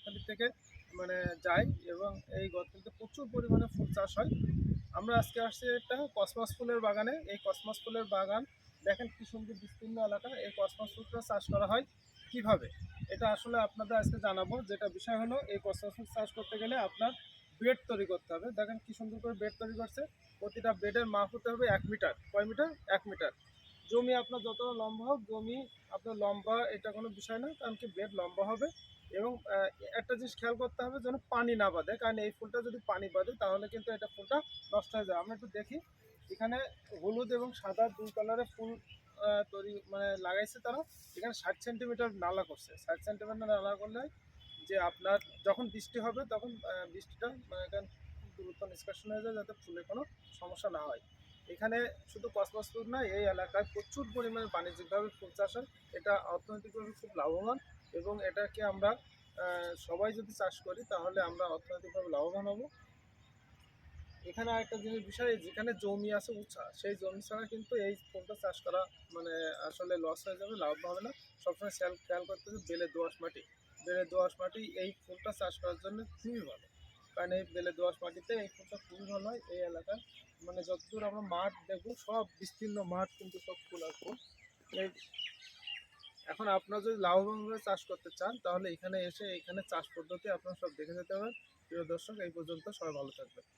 গদখালি থেকে মানে যায় এবং এই গদখালিতে প্রচুর পরিমাণে ফুল চাষ হয়। আমরা আজকে আসছি একটা কসমস ফুলের বাগানে। এই কসমস ফুলের বাগান দেখেন কি সুন্দর বিস্তীর্ণ এলাকা। এই কসমস ফুলটা চাষ করা হয় কিভাবে, এটা আসলে আপনাদের আজকে জানাবো। যেটা বিষয় হলো, এই কসমস ফুল চাষ করতে গেলে আপনার বেড তৈরি করতে হবে। দেখেন কি সুন্দর করে বেড তৈরি করছে। প্রতিটা বেডের মাপ হতে হবে 1 মিটার। কয় মিটার? 1 মিটার। জমি আপনার যত লম্বা হোক, জমি আপনার লম্বা এটা কোনো বিষয় না, কারণ কি বেড লম্বা হবে। এবং একটা জিনিস খেয়াল করতে হবে যেন পানি না বাঁধে, কারণ এই ফুলটা যদি পানি বাঁধে তাহলে কিন্তু এটা ফুলটা নষ্ট হয়ে যায়। আমরা একটু দেখি, এখানে হলুদ এবং সাদা দুই কালারের ফুল তৈরি মানে লাগাইছে তারা। এখানে 60 সেন্টিমিটার নালা করছে। 60 সেন্টিমিটার নালা করলে যে আপনার যখন বৃষ্টি হবে তখন বৃষ্টিটা মানে এখানে খুব দ্রুত নিষ্কাশন হয়ে যায়, যাতে ফুলের কোনো সমস্যা না হয়। এখানে শুধু কসমস ফুল নয়, এই এলাকায় প্রচুর পরিমাণে বাণিজ্যিকভাবে ফুল চাষ হয়। এটা অর্থনৈতিকভাবে খুব লাভবান এবং এটাকে আমরা সবাই যদি চাষ করি তাহলে আমরা অর্থনৈতিকভাবে লাভবান হব। এখানে আরেকটা জিনিস বিষয়, যেখানে জমি আছে উঁচা, সেই জমি ছাড়া কিন্তু এই ফুলটা চাষ করা মানে আসলে লস হয়ে যাবে, লাভ হবে না। সবসময় খেয়াল করতে হবে বেলে দোআঁশ মাটি। বেলে দোআঁশ মাটি এই ফুলটা চাষ করার জন্য খুবই ভালো, কারণ এই বেলে দোআঁশ মাটিতে এই ফুলটা খুবই ভালো হয়। এই এলাকায় মানে যতদূর আমরা মাঠ দেখবো, সব বিস্তীর্ণ মাঠ কিন্তু সব ফুল আর ফুল। এই এখন আপনারা যদি লাভবানভাবে চাষ করতে চান তাহলে এখানে এসে এখানে চাষ পদ্ধতি আপনারা সব দেখে যেতে হবে। প্রিয় দর্শক, এই পর্যন্ত, সবাই ভালো থাকবেন।